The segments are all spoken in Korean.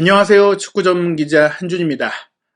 안녕하세요. 축구 전문 기자 한준입니다.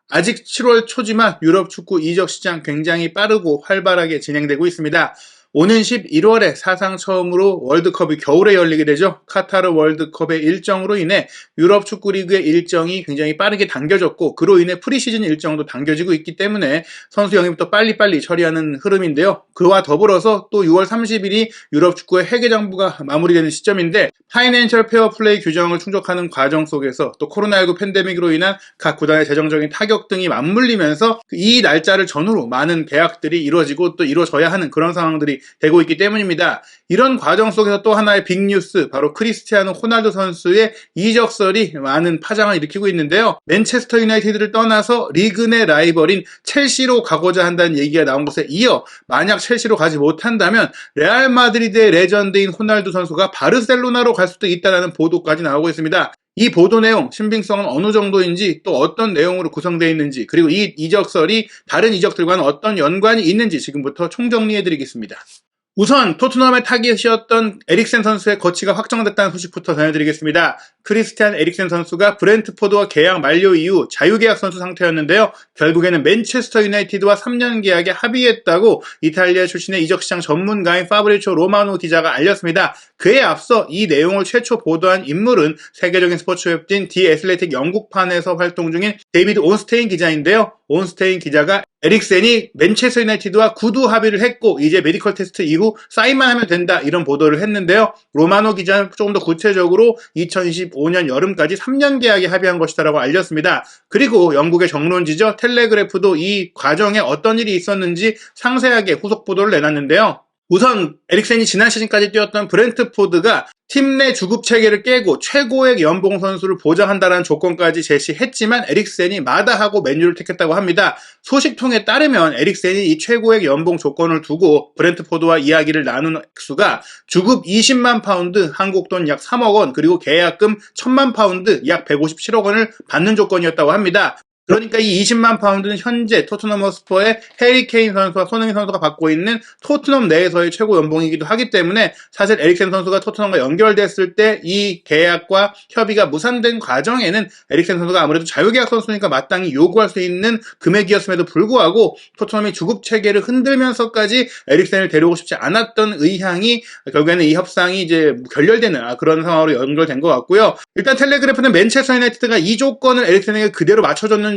아직 7월 초지만 유럽 축구 이적 시장 굉장히 빠르고 활발하게 진행되고 있습니다. 오는 11월에 사상 처음으로 월드컵이 겨울에 열리게 되죠. 카타르 월드컵의 일정으로 인해 유럽 축구 리그의 일정이 굉장히 빠르게 당겨졌고, 그로 인해 프리시즌 일정도 당겨지고 있기 때문에 선수 영입부터 빨리빨리 처리하는 흐름인데요. 그와 더불어서 또 6월 30일이 유럽 축구의 회계정부가 마무리되는 시점인데, 파이낸셜 페어플레이 규정을 충족하는 과정 속에서 또 코로나19 팬데믹으로 인한 각 구단의 재정적인 타격 등이 맞물리면서 이 날짜를 전후로 많은 계약들이 이루어지고 또 이루어져야 하는 그런 상황들이 되고 있기 때문입니다. 이런 과정 속에서 또 하나의 빅뉴스, 바로 크리스티아노 호날두 선수의 이적설이 많은 파장을 일으키고 있는데요. 맨체스터 유나이티드를 떠나서 리그 내 라이벌인 첼시로 가고자 한다는 얘기가 나온 것에 이어, 만약 첼시로 가지 못한다면 레알 마드리드의 레전드인 호날두 선수가 바르셀로나로 갈 수도 있다는 보도까지 나오고 있습니다. 이 보도 내용, 신빙성은 어느 정도인지, 또 어떤 내용으로 구성되어 있는지, 그리고 이 이적설이 다른 이적들과는 어떤 연관이 있는지 지금부터 총정리해드리겠습니다. 우선 토트넘의 타깃이었던 에릭센 선수의 거치가 확정됐다는 소식부터 전해드리겠습니다. 크리스티안 에릭센 선수가 브렌트포드와 계약 만료 이후 자유계약 선수 상태였는데요. 결국에는 맨체스터 유나이티드와 3년 계약에 합의했다고 이탈리아 출신의 이적시장 전문가인 파브리치오 로마노 기자가 알렸습니다. 그에 앞서 이 내용을 최초 보도한 인물은 세계적인 스포츠 웹진 디 애슬레틱 영국판에서 활동 중인 데이비드 온스테인 기자인데요. 온스테인 기자가 에릭센이 맨체스터 유나이티드와 구두 합의를 했고 이제 메디컬 테스트 이후 사인만 하면 된다, 이런 보도를 했는데요. 로마노 기자는 조금 더 구체적으로 2025년 여름까지 3년 계약에 합의한 것이다라고 알렸습니다. 그리고 영국의 정론지죠, 텔레그래프도 이 과정에 어떤 일이 있었는지 상세하게 후속 보도를 내놨는데요. 우선 에릭센이 지난 시즌까지 뛰었던 브렌트포드가 팀 내 주급 체계를 깨고 최고의 연봉 선수를 보장한다는 조건까지 제시했지만 에릭센이 마다하고 맨유를 택했다고 합니다. 소식통에 따르면 에릭센이 이 최고의 연봉 조건을 두고 브렌트포드와 이야기를 나눈 액수가 주급 20만 파운드, 한국 돈 약 3억 원, 그리고 계약금 1000만 파운드, 약 157억 원을 받는 조건이었다고 합니다. 그러니까 이 20만 파운드는 현재 토트넘 허스퍼의 해리 케인 선수와 손흥민 선수가 받고 있는 토트넘 내에서의 최고 연봉이기도 하기 때문에, 사실 에릭센 선수가 토트넘과 연결됐을 때 이 계약과 협의가 무산된 과정에는 에릭센 선수가 아무래도 자유계약 선수니까 마땅히 요구할 수 있는 금액이었음에도 불구하고 토트넘이 주급 체계를 흔들면서까지 에릭센을 데려오고 싶지 않았던 의향이 결국에는 이 협상이 이제 결렬되는 그런 상황으로 연결된 것 같고요. 일단 텔레그래프는 맨체스터 유나이티드가 이 조건을 에릭센에게 그대로 맞춰줬는지는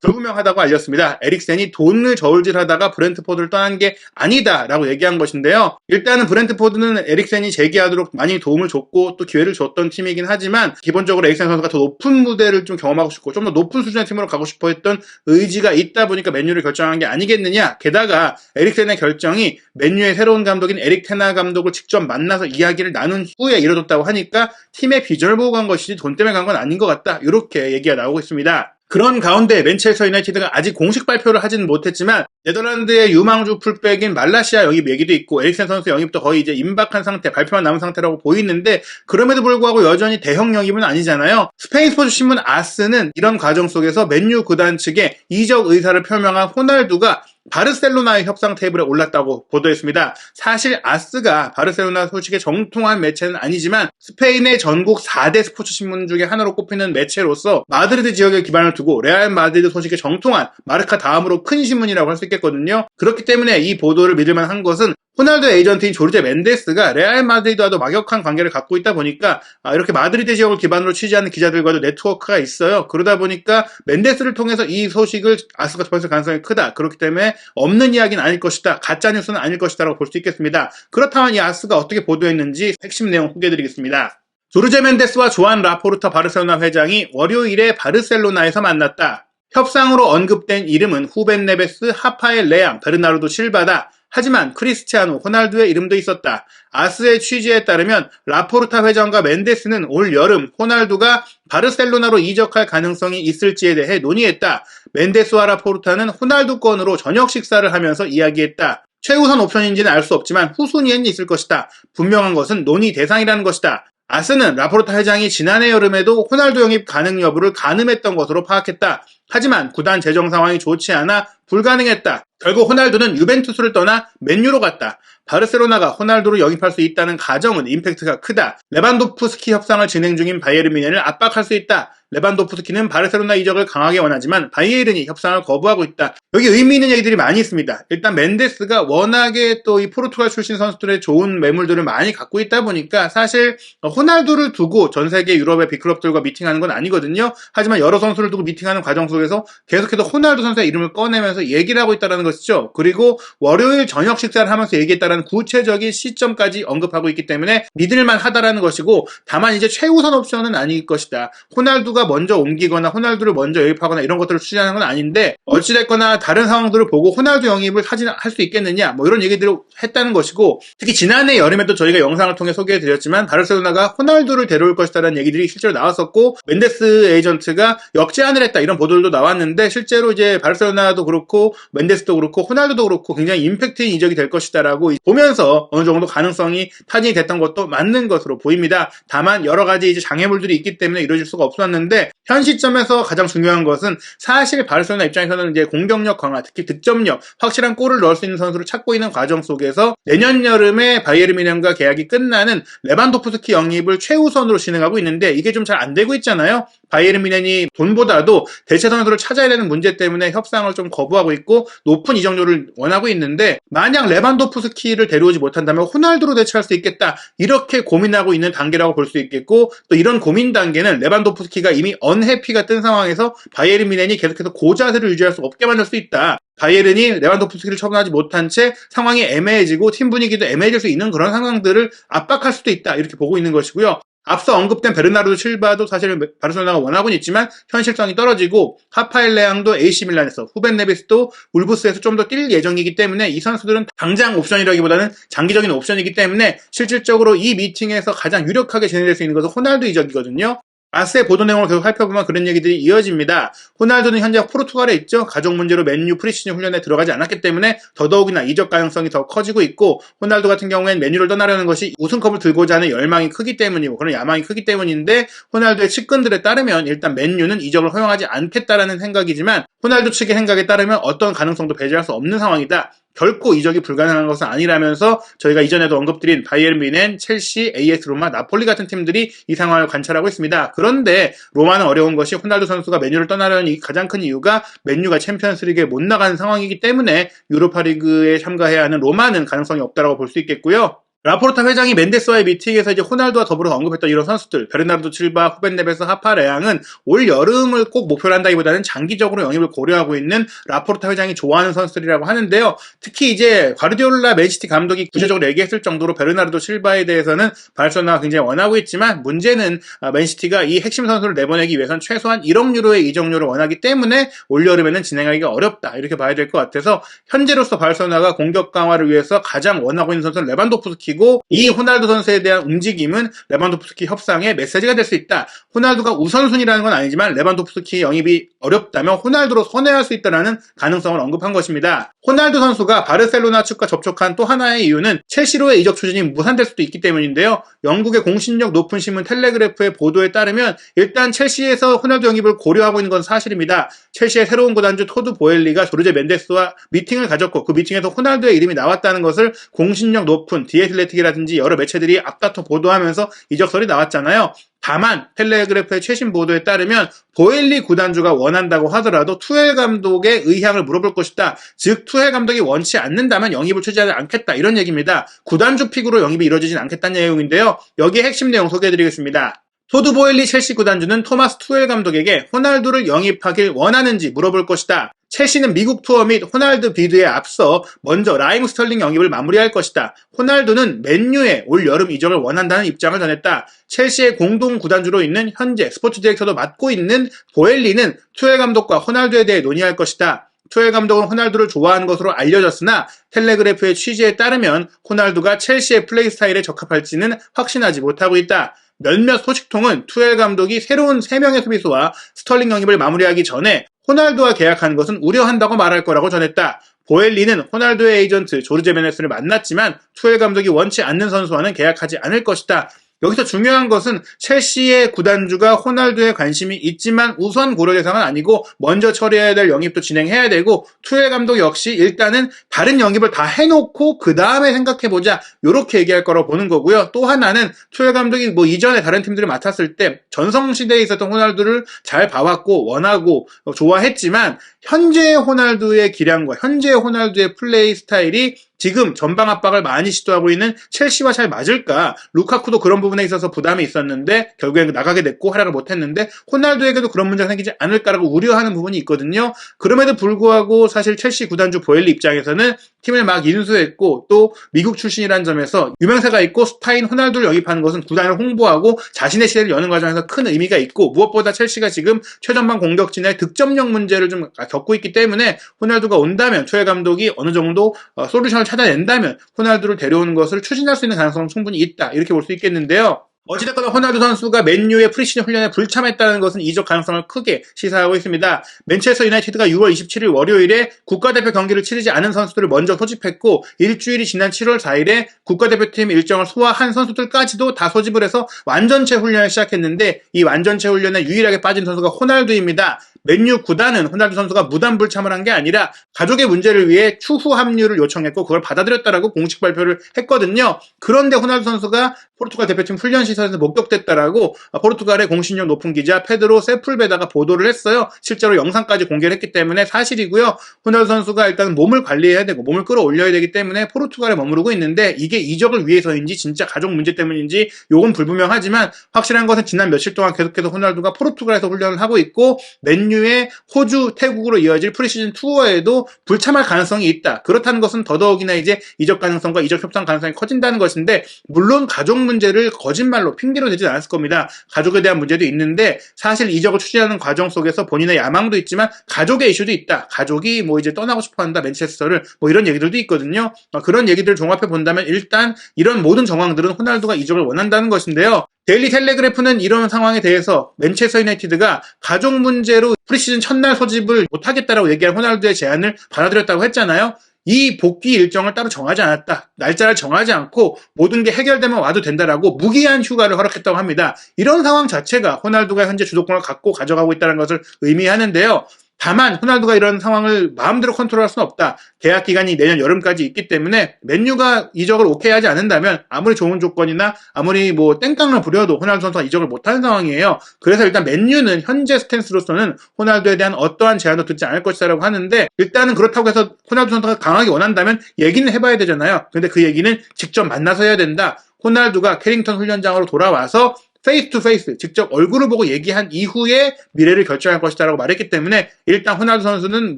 불분명하다고 알렸습니다. 에릭센이 돈을 저울질하다가 브렌트포드를 떠난 게 아니다라고 얘기한 것인데요. 일단은 브렌트포드는 에릭센이 재기하도록 많이 도움을 줬고 또 기회를 줬던 팀이긴 하지만, 기본적으로 에릭센 선수가 더 높은 무대를 좀 경험하고 싶고 좀 더 높은 수준의 팀으로 가고 싶어 했던 의지가 있다 보니까 맨유를 결정한 게 아니겠느냐. 게다가 에릭센의 결정이 맨유의 새로운 감독인 에릭 테나 감독을 직접 만나서 이야기를 나눈 후에 이뤄졌다고 하니까 팀의 비전을 보고 간 것이지 돈 때문에 간 건 아닌 것 같다, 이렇게 얘기가 나오고 있습니다. 그런 가운데 맨체스터 유나이티드가 아직 공식 발표를 하지는 못했지만 네덜란드의 유망주 풀백인 말라시아 영입 얘기도 있고, 에릭센 선수 영입도 거의 이제 임박한 상태, 발표만 남은 상태라고 보이는데, 그럼에도 불구하고 여전히 대형 영입은 아니잖아요. 스페인 스포츠 신문 아스는 이런 과정 속에서 맨유 구단 측에 이적 의사를 표명한 호날두가 바르셀로나의 협상 테이블에 올랐다고 보도했습니다. 사실 아스가 바르셀로나 소식에 정통한 매체는 아니지만 스페인의 전국 4대 스포츠 신문 중에 하나로 꼽히는 매체로서 마드리드 지역에 기반을 두고 레알 마드리드 소식에 정통한 마르카 다음으로 큰 신문이라고 할 수 있겠거든요. 그렇기 때문에 이 보도를 믿을만 한 것은 호날두 에이전트인 조르제 멘데스가 레알 마드리드와도 막역한 관계를 갖고 있다 보니까 이렇게 마드리드 지역을 기반으로 취재하는 기자들과도 네트워크가 있어요. 그러다 보니까 멘데스를 통해서 이 소식을 아스가 접했을 가능성이 크다. 그렇기 때문에 없는 이야기는 아닐 것이다, 가짜뉴스는 아닐 것이다 라고 볼 수 있겠습니다. 그렇다면 이 아스가 어떻게 보도했는지 핵심 내용 소개해드리겠습니다. 조르제 멘데스와 조안 라포르타 바르셀로나 회장이 월요일에 바르셀로나에서 만났다. 협상으로 언급된 이름은 후벤 네베스, 하파엘 레앙, 베르나르도 실바다. 하지만 크리스티아노 호날두의 이름도 있었다. 아스의 취재에 따르면 라포르타 회장과 멘데스는 올 여름 호날두가 바르셀로나로 이적할 가능성이 있을지에 대해 논의했다. 멘데스와 라포르타는 호날두 건으로 저녁 식사를 하면서 이야기했다. 최우선 옵션인지는 알 수 없지만 후순위에는 있을 것이다. 분명한 것은 논의 대상이라는 것이다. 아스는 라포르타 회장이 지난해 여름에도 호날두 영입 가능 여부를 가늠했던 것으로 파악했다. 하지만 구단 재정 상황이 좋지 않아 불가능했다. 결국 호날두는 유벤투스를 떠나 맨유로 갔다. 바르셀로나가 호날두를 영입할 수 있다는 가정은 임팩트가 크다. 레반도프스키 협상을 진행 중인 바이에른 뮌헨을 압박할 수 있다. 레반도프스키는 바르셀로나 이적을 강하게 원하지만 바이에른이 협상을 거부하고 있다. 여기 의미 있는 얘기들이 많이 있습니다. 일단 멘데스가 워낙에 또 이 포르투갈 출신 선수들의 좋은 매물들을 많이 갖고 있다 보니까 사실 호날두를 두고 전 세계 유럽의 빅클럽들과 미팅하는 건 아니거든요. 하지만 여러 선수를 두고 미팅하는 과정 속에서 계속해서 호날두 선수의 이름을 꺼내면서 얘기를 하고 있다는 것이죠. 그리고 월요일 저녁 식사를 하면서 얘기했다는 구체적인 시점까지 언급하고 있기 때문에 믿을만 하다라는 것이고, 다만 이제 최우선 옵션은 아닐 것이다. 호날두가 먼저 옮기거나 호날두를 먼저 영입하거나 이런 것들을 추진하는 건 아닌데, 어찌됐거나 다른 상황들을 보고 호날두 영입을 할 수 있겠느냐 뭐 이런 얘기들을 했다는 것이고, 특히 지난해 여름에도 저희가 영상을 통해 소개해드렸지만 바르셀로나가 호날두를 데려올 것이다라는 얘기들이 실제로 나왔었고, 멘데스 에이전트가 역제안을 했다 이런 보도들도 나왔는데, 실제로 이제 바르셀로나도 그렇고 멘데스도 그렇고 호날두도 그렇고 굉장히 임팩트인 이적이 될 것이다라고 보면서 어느 정도 가능성이 타진이 됐던 것도 맞는 것으로 보입니다. 다만 여러 가지 이제 장애물들이 있기 때문에 이루어질 수가 없었는데, 현 시점에서 가장 중요한 것은 사실 바르셀로나 입장에서는 이제 공격력 강화, 특히 득점력, 확실한 골을 넣을 수 있는 선수를 찾고 있는 과정 속에서 내년 여름에 바이에른 뮌헨과 계약이 끝나는 레반도프스키 영입을 최우선으로 진행하고 있는데, 이게 좀 잘 안 되고 있잖아요. 바이에른 뮌헨이 돈보다도 대체 선수를 찾아야 되는 문제 때문에 협상을 좀 거부하고 있고 높은 이적료를 원하고 있는데, 만약 레반도프스키를 데려오지 못한다면 호날두로 대체할 수 있겠다 이렇게 고민하고 있는 단계라고 볼 수 있겠고, 또 이런 고민 단계는 레반도프스키가 이미 언해피가 뜬 상황에서 바이에른 뮌헨이 계속해서 고자세를 유지할 수 없게 만들 수 있다. 바이에른이 레반도프스키를 처분하지 못한 채 상황이 애매해지고 팀 분위기도 애매해질 수 있는 그런 상황들을 압박할 수도 있다 이렇게 보고 있는 것이고요. 앞서 언급된 베르나르도 실바도 사실 바르셀로나가 원하고는 있지만 현실성이 떨어지고, 하파엘 레앙도 AC 밀란에서, 후벤 네베스도 울브스에서 좀 더 뛸 예정이기 때문에 이 선수들은 당장 옵션이라기보다는 장기적인 옵션이기 때문에 실질적으로 이 미팅에서 가장 유력하게 진행될 수 있는 것은 호날두 이적이거든요. 아스의 보도 내용을 계속 살펴보면 그런 얘기들이 이어집니다. 호날두는 현재 포르투갈에 있죠. 가족 문제로 맨유 프리시즌 훈련에 들어가지 않았기 때문에 더더욱이나 이적 가능성이 더 커지고 있고, 호날두 같은 경우에는 맨유를 떠나려는 것이 우승컵을 들고자 하는 열망이 크기 때문이고 그런 야망이 크기 때문인데, 호날두의 측근들에 따르면 일단 맨유는 이적을 허용하지 않겠다라는 생각이지만, 호날두 측의 생각에 따르면 어떤 가능성도 배제할 수 없는 상황이다. 결코 이적이 불가능한 것은 아니라면서 저희가 이전에도 언급드린 바이에른 뮌헨, 첼시, AS 로마, 나폴리 같은 팀들이 이 상황을 관찰하고 있습니다. 그런데 로마는 어려운 것이 호날두 선수가 맨유를 떠나려는 가장 큰 이유가 맨유가 챔피언스리그에 못 나가는 상황이기 때문에 유로파리그에 참가해야 하는 로마는 가능성이 없다고 볼 수 있겠고요. 라포르타 회장이 멘데스와의 미팅에서 이제 호날두와 더불어 언급했던 이런 선수들, 베르나르도 실바, 후벤 네베스, 하파 레앙은 올 여름을 꼭 목표로 한다기보다는 장기적으로 영입을 고려하고 있는 라포르타 회장이 좋아하는 선수들이라고 하는데요. 특히 이제 과르디올라 맨시티 감독이 구체적으로 얘기했을 정도로 베르나르도 실바에 대해서는 바르셀로나가 굉장히 원하고 있지만, 문제는 맨시티가 이 핵심 선수를 내보내기 위해서는 최소한 1억 유로의 이적료를 원하기 때문에 올 여름에는 진행하기가 어렵다 이렇게 봐야 될 것 같아서, 현재로서 바르셀로나가 공격 강화를 위해서 가장 원하고 있는 선수는 레반도프스키고, 이 호날두 선수에 대한 움직임은 레반도프스키 협상의 메시지가 될 수 있다. 호날두가 우선순위라는 건 아니지만 레반도프스키 영입이 어렵다면 호날두로 선회할 수 있다는 가능성을 언급한 것입니다. 호날두 선수가 바르셀로나 측과 접촉한 또 하나의 이유는 첼시로의 이적 추진이 무산될 수도 있기 때문인데요. 영국의 공신력 높은 신문 텔레그래프의 보도에 따르면 일단 첼시에서 호날두 영입을 고려하고 있는 건 사실입니다. 첼시의 새로운 구단주 토드 보엘리가 조르제 멘데스와 미팅을 가졌고, 그 미팅에서 호날두의 이름이 나왔다는 것을 공신력 높은 디애틀레틱이라든지 여러 매체들이 앞다퉈 보도하면서 이적설이 나왔잖아요. 다만 텔레그래프의 최신 보도에 따르면 보엘리 구단주가 원한다고 하더라도 투헬 감독의 의향을 물어볼 것이다. 즉 투헬 감독이 원치 않는다면 영입을 추진하지 않겠다 이런 얘기입니다. 구단주 픽으로 영입이 이루어지진 않겠다는 내용인데요. 여기에 핵심 내용 소개해드리겠습니다. 토드 보엘리 첼시 구단주는 토마스 투헬 감독에게 호날두를 영입하길 원하는지 물어볼 것이다. 첼시는 미국 투어 및 호날두 비드에 앞서 먼저 라임 스털링 영입을 마무리할 것이다. 호날두는 맨유에 올 여름 이적을 원한다는 입장을 전했다. 첼시의 공동 구단주로 있는 현재 스포츠 디렉터도 맡고 있는 보엘리는 투헬 감독과 호날두에 대해 논의할 것이다. 투헬 감독은 호날두를 좋아하는 것으로 알려졌으나 텔레그래프의 취재에 따르면 호날두가 첼시의 플레이 스타일에 적합할지는 확신하지 못하고 있다. 몇몇 소식통은 투헬 감독이 새로운 3명의 수비수와 스털링 영입을 마무리하기 전에 호날두와 계약하는 것은 우려한다고 말할 거라고 전했다. 보엘리는 호날두의 에이전트 조르제 베네스를 만났지만 투헬 감독이 원치 않는 선수와는 계약하지 않을 것이다. 여기서 중요한 것은 첼시의 구단주가 호날두에 관심이 있지만 우선 고려 대상은 아니고 먼저 처리해야 될 영입도 진행해야 되고 투엘 감독 역시 일단은 다른 영입을 다 해놓고 그 다음에 생각해보자 이렇게 얘기할 거라고 보는 거고요. 또 하나는 투엘 감독이 뭐 이전에 다른 팀들을 맡았을 때 전성시대에 있었던 호날두를 잘 봐왔고 원하고 좋아했지만 현재의 호날두의 기량과 현재의 호날두의 플레이 스타일이 지금 전방 압박을 많이 시도하고 있는 첼시와 잘 맞을까? 루카쿠도 그런 부분에 있어서 부담이 있었는데 결국엔 나가게 됐고 활약을 못했는데 호날두에게도 그런 문제가 생기지 않을까라고 우려하는 부분이 있거든요. 그럼에도 불구하고 사실 첼시 구단주 보엘리 입장에서는 팀을 막 인수했고 또 미국 출신이라는 점에서 유명세가 있고 스타인 호날두를 영입하는 것은 구단을 홍보하고 자신의 시대를 여는 과정에서 큰 의미가 있고 무엇보다 첼시가 지금 최전방 공격진의 득점력 문제를 좀 겪고 있기 때문에 호날두가 온다면 투엘 감독이 어느 정도 솔루션을 찾아낸다면 호날두를 데려오는 것을 추진할 수 있는 가능성은 충분히 있다. 이렇게 볼 수 있겠는데요. 어찌됐거나 호날두 선수가 맨유의 프리시즌 훈련에 불참했다는 것은 이적 가능성을 크게 시사하고 있습니다. 맨체스터 유나이티드가 6월 27일 월요일에 국가대표 경기를 치르지 않은 선수들을 먼저 소집했고 일주일이 지난 7월 4일에 국가대표팀 일정을 소화한 선수들까지도 다 소집을 해서 완전체 훈련을 시작했는데 이 완전체 훈련에 유일하게 빠진 선수가 호날두입니다. 맨유 구단은 호날두 선수가 무단 불참을 한 게 아니라 가족의 문제를 위해 추후 합류를 요청했고 그걸 받아들였다라고 공식 발표를 했거든요. 그런데 호날두 선수가 포르투갈 대표팀 훈련 시설에서 목격됐다라고 포르투갈의 공신력 높은 기자 페드로 세풀베다가 보도를 했어요. 실제로 영상까지 공개를 했기 때문에 사실이고요. 호날두 선수가 일단 몸을 관리해야 되고 몸을 끌어올려야 되기 때문에 포르투갈에 머무르고 있는데 이게 이적을 위해서인지 진짜 가족 문제 때문인지 요건 불분명하지만 확실한 것은 지난 며칠 동안 계속해서 호날두가 포르투갈에서 훈련을 하고 있고 맨유의 호주, 태국으로 이어질 프리시즌 투어에도 불참할 가능성이 있다. 그렇다는 것은 더더욱이나 이제 이적 가능성과 이적 협상 가능성이 커진다는 것인데 물론 가족 문제를 거짓말로 핑계로 대지 않았을 겁니다. 가족에 대한 문제도 있는데 사실 이적을 추진하는 과정 속에서 본인의 야망도 있지만 가족의 이슈도 있다. 가족이 뭐 이제 떠나고 싶어한다. 맨체스터를 뭐 이런 얘기들도 있거든요. 그런 얘기들을 종합해 본다면 일단 이런 모든 정황들은 호날두가 이적을 원한다는 것인데요. 데일리 텔레그래프는 이런 상황에 대해서 맨체스터 유나이티드가 가족 문제로 프리시즌 첫날 소집을 못하겠다라고 얘기한 호날두의 제안을 받아들였다고 했잖아요. 이 복귀 일정을 따로 정하지 않았다. 날짜를 정하지 않고 모든 게 해결되면 와도 된다라고 무기한 휴가를 허락했다고 합니다. 이런 상황 자체가 호날두가 현재 주도권을 갖고 가져가고 있다는 것을 의미하는데요. 다만 호날두가 이런 상황을 마음대로 컨트롤할 수는 없다. 계약 기간이 내년 여름까지 있기 때문에 맨유가 이적을 오케이 하지 않는다면 아무리 좋은 조건이나 아무리 뭐 땡깡을 부려도 호날두 선수가 이적을 못하는 상황이에요. 그래서 일단 맨유는 현재 스탠스로서는 호날두에 대한 어떠한 제안도 듣지 않을 것이라고 하는데 일단은 그렇다고 해서 호날두 선수가 강하게 원한다면 얘기는 해봐야 되잖아요. 근데 그 얘기는 직접 만나서 해야 된다. 호날두가 캐링턴 훈련장으로 돌아와서 페이스 투 페이스 직접 얼굴을 보고 얘기한 이후에 미래를 결정할 것이다라고 말했기 때문에 일단 호날두 선수는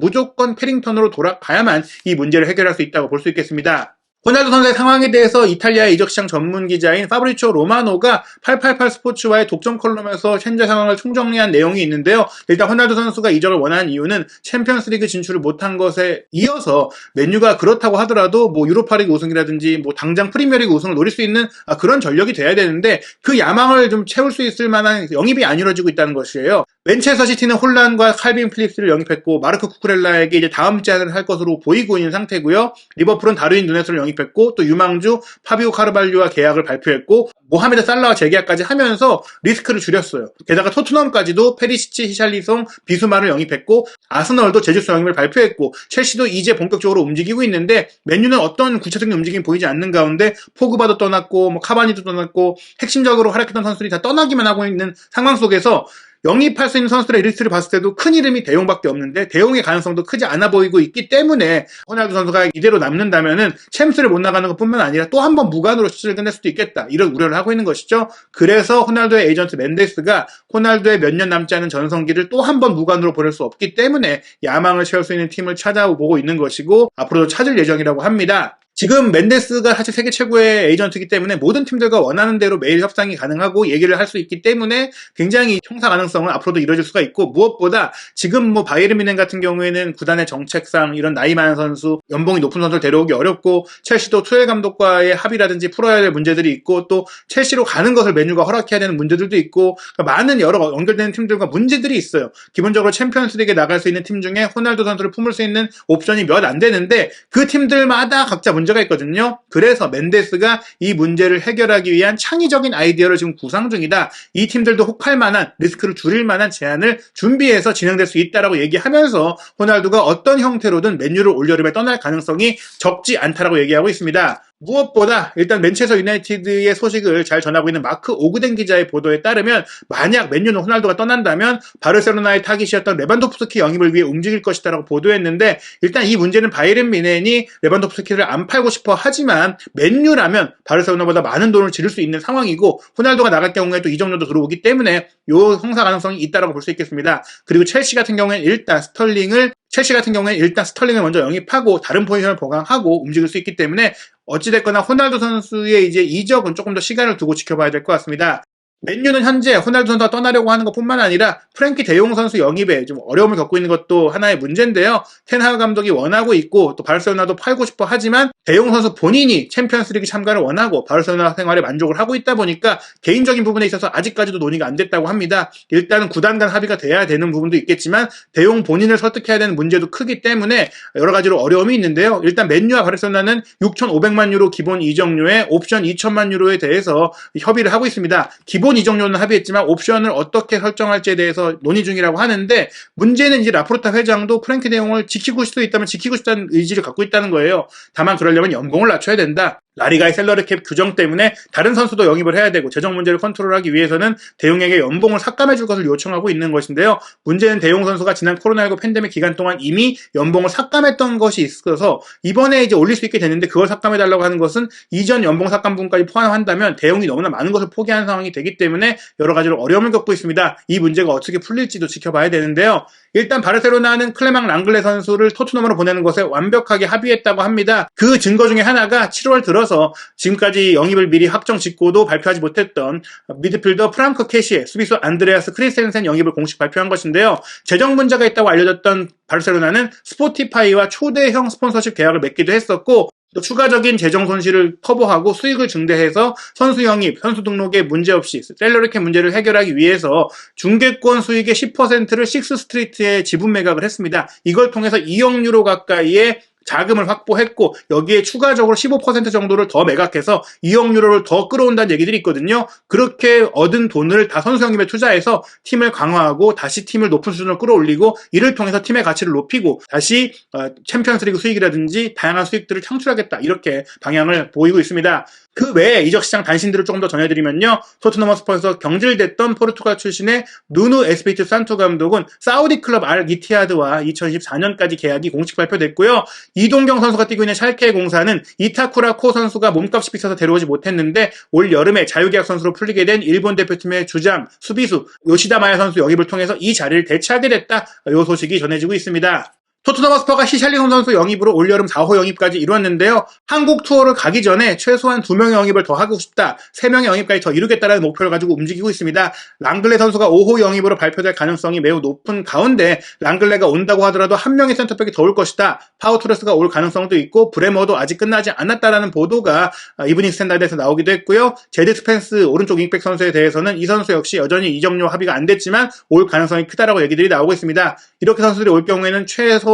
무조건 캐링턴으로 돌아가야만 이 문제를 해결할 수 있다고 볼 수 있겠습니다. 호날두 선수의 상황에 대해서 이탈리아의 이적시장 전문 기자인 파브리치오 로마노가 888 스포츠와의 독점 컬럼에서 현재 상황을 총정리한 내용이 있는데요. 일단 호날두 선수가 이적을 원하는 이유는 챔피언스리그 진출을 못한 것에 이어서 맨유가 그렇다고 하더라도 뭐 유로파리그 우승이라든지 뭐 당장 프리미어리그 우승을 노릴 수 있는 그런 전력이 돼야 되는데 그 야망을 좀 채울 수 있을 만한 영입이 안 이루어지고 있다는 것이에요. 맨체스터 시티는 홀란과 칼빈 필립스를 영입했고 마르크 쿠쿠렐라에게 이제 다음 제안을 할 것으로 보이고 있는 상태고요. 리버풀은 다르윈 누네스를 영입했고 또 유망주 파비오 카르발류와 계약을 발표했고 모하메드 살라와 재계약까지 하면서 리스크를 줄였어요. 게다가 토트넘까지도 페리시치, 히샬리송, 비수마를 영입했고 아스널도 제주스 영입을 발표했고 첼시도 이제 본격적으로 움직이고 있는데 맨유는 어떤 구체적인 움직임이 보이지 않는 가운데 포그바도 떠났고 뭐 카바니도 떠났고 핵심적으로 활약했던 선수들이 다 떠나기만 하고 있는 상황 속에서 영입할 수 있는 선수들의 리스트를 봤을 때도 큰 이름이 대용밖에 없는데 대용의 가능성도 크지 않아 보이고 있기 때문에 호날두 선수가 이대로 남는다면은 챔스를 못 나가는 것뿐만 아니라 또 한 번 무관으로 시즌을 끝낼 수도 있겠다 이런 우려를 하고 있는 것이죠. 그래서 호날두의 에이전트 멘데스가 호날두의 몇 년 남지 않은 전성기를 또 한 번 무관으로 보낼 수 없기 때문에 야망을 채울 수 있는 팀을 찾아보고 있는 것이고 앞으로도 찾을 예정이라고 합니다. 지금 맨데스가 사실 세계 최고의 에이전트이기 때문에 모든 팀들과 원하는 대로 매일 협상이 가능하고 얘기를 할 수 있기 때문에 굉장히 형사 가능성은 앞으로도 이루어질 수가 있고 무엇보다 지금 뭐 바이에른 뮌헨 같은 경우에는 구단의 정책상 이런 나이 많은 선수, 연봉이 높은 선수를 데려오기 어렵고 첼시도 투엘 감독과의 합의라든지 풀어야 될 문제들이 있고 또 첼시로 가는 것을 맨유가 허락해야 되는 문제들도 있고 그러니까 많은 여러 연결되는 팀들과 문제들이 있어요. 기본적으로 챔피언스리그에 나갈 수 있는 팀 중에 호날두 선수를 품을 수 있는 옵션이 몇 안 되는데 그 팀들마다 각자 문제가 있거든요. 그래서 멘데스가 이 문제를 해결하기 위한 창의적인 아이디어를 지금 구상 중이다. 이 팀들도 혹할 만한 리스크를 줄일 만한 제안을 준비해서 진행될 수 있다라고 얘기하면서 호날두가 어떤 형태로든 맨유를 올여름에 떠날 가능성이 적지 않다라고 얘기하고 있습니다. 무엇보다 일단 맨체스터 유나이티드의 소식을 잘 전하고 있는 마크 오그덴 기자의 보도에 따르면 만약 맨유는 호날두가 떠난다면 바르셀로나의 타깃이었던 레반도프스키 영입을 위해 움직일 것이다라고 보도했는데 일단 이 문제는 바이에른 뮌헨이 레반도프스키를 안 팔고 싶어 하지만 맨유라면 바르셀로나보다 많은 돈을 지를 수 있는 상황이고 호날두가 나갈 경우에 또 이적료도 들어오기 때문에 요 성사 가능성이 있다라고 볼 수 있겠습니다. 그리고 첼시 같은 경우에는 일단 스털링을 먼저 영입하고 다른 포지션을 보강하고 움직일 수 있기 때문에 어찌됐거나 호날두 선수의 이제 이적은 조금 더 시간을 두고 지켜봐야 될 것 같습니다. 맨유는 현재 호날두 선수가 떠나려고 하는 것뿐만 아니라 프랭키 데용 선수 영입에 좀 어려움을 겪고 있는 것도 하나의 문제인데요. 텐하그 감독이 원하고 있고 또 바르셀로나도 팔고 싶어 하지만 데용 선수 본인이 챔피언스리그 참가를 원하고 바르셀로나 생활에 만족을 하고 있다 보니까 개인적인 부분에 있어서 아직까지도 논의가 안 됐다고 합니다. 일단은 구단 간 합의가 돼야 되는 부분도 있겠지만 데용 본인을 설득해야 되는 문제도 크기 때문에 여러 가지로 어려움이 있는데요. 일단 맨유와 바르셀로나는 6,500만 유로 기본 이적료에 옵션 2,000만 유로에 대해서 협의를 하고 있습니다. 기본 이적료는 합의했지만 옵션을 어떻게 설정할지에 대해서 논의 중이라고 하는데 문제는 이제 라포르타 회장도 프랭키 데용을 지키고 싶을 수 있다면 지키고 싶다는 의지를 갖고 있다는 거예요. 다만 그러려면 연봉을 낮춰야 된다. 라리가의 샐러리 캡 규정 때문에 다른 선수도 영입을 해야 되고 재정 문제를 컨트롤하기 위해서는 대용에게 연봉을 삭감해 줄 것을 요청하고 있는 것인데요. 문제는 대용 선수가 지난 코로나19 팬데믹 기간 동안 이미 연봉을 삭감했던 것이 있어서 이번에 이제 올릴 수 있게 됐는데 그걸 삭감해 달라고 하는 것은 이전 연봉 삭감분까지 포함한다면 대용이 너무나 많은 것을 포기하는 상황이 되기 때문에 여러 가지로 어려움을 겪고 있습니다. 이 문제가 어떻게 풀릴지도 지켜봐야 되는데요. 일단 바르셀로나는 클레망 랑글레 선수를 토트넘으로 보내는 것에 완벽하게 합의했다고 합니다. 그 증거 중에 하나가 7월 들어서 지금까지 영입을 미리 확정 짓고도 발표하지 못했던 미드필더 프랑크 캐시에 수비수 안드레아스 크리스텐센 영입을 공식 발표한 것인데요. 재정 문제가 있다고 알려졌던 바르셀로나는 스포티파이와 초대형 스폰서십 계약을 맺기도 했었고 또 추가적인 재정 손실을 커버하고 수익을 증대해서 선수 영입, 선수 등록에 문제없이 셀러리 캡 문제를 해결하기 위해서 중계권 수익의 10%를 식스스트리트에 지분 매각을 했습니다. 이걸 통해서 2억 유로 가까이의 자금을 확보했고 여기에 추가적으로 15% 정도를 더 매각해서 2억 유로를 더 끌어온다는 얘기들이 있거든요. 그렇게 얻은 돈을 다 선수 영입에 투자해서 팀을 강화하고 다시 팀을 높은 수준으로 끌어올리고 이를 통해서 팀의 가치를 높이고 다시 챔피언스리그 수익이라든지 다양한 수익들을 창출하겠다 이렇게 방향을 보이고 있습니다. 그 외에 이적시장 단신들을 조금 더 전해드리면요. 토트넘 허스퍼에서 경질됐던 포르투갈 출신의 누누 에스피리투 산투 감독은 사우디 클럽 알 이티하드와 2024년까지 계약이 공식 발표됐고요. 이동경 선수가 뛰고 있는 샬케 공사는 이타쿠라 코 선수가 몸값이 비싸서 데려오지 못했는데 올 여름에 자유계약 선수로 풀리게 된 일본 대표팀의 주장, 수비수 요시다 마야 선수 영입을 통해서 이 자리를 대체하게 됐다. 이 소식이 전해지고 있습니다. 토트넘 허스퍼가 히샬리송 선수 영입으로 올여름 4호 영입까지 이루었는데요. 한국 투어를 가기 전에 최소한 2명의 영입을 더 하고 싶다. 3명의 영입까지 더 이루겠다라는 목표를 가지고 움직이고 있습니다. 랑글레 선수가 5호 영입으로 발표될 가능성이 매우 높은 가운데 랑글레가 온다고 하더라도 한 명의 센터백이 더 올 것이다. 파우토레스가 올 가능성도 있고 브레머도 아직 끝나지 않았다라는 보도가 이브닝 스탠다드에서 나오기도 했고요. 제드 스펜스 오른쪽 윙백 선수에 대해서는 이 선수 역시 여전히 이적료 합의가 안 됐지만 올 가능성이 크다라고 얘기들이 나오고 있습니다. 이렇게 선수들이 올 경우에는 최소한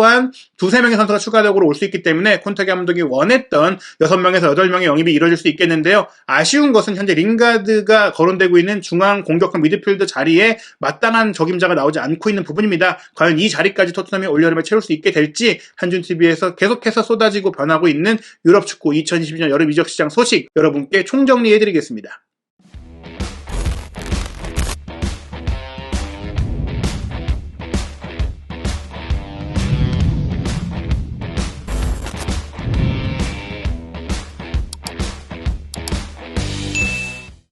2-3명의 선수가 추가적으로 올 수 있기 때문에 콘테 감독이 원했던 6명에서 8명의 영입이 이루어질 수 있겠는데요. 아쉬운 것은 현재 링가드가 거론되고 있는 중앙 공격형 미드필더 자리에 마땅한 적임자가 나오지 않고 있는 부분입니다. 과연 이 자리까지 토트넘이 올여름에 채울 수 있게 될지 한준TV에서 계속해서 쏟아지고 변하고 있는 유럽 축구 2022년 여름 이적 시장 소식 여러분께 총정리해드리겠습니다.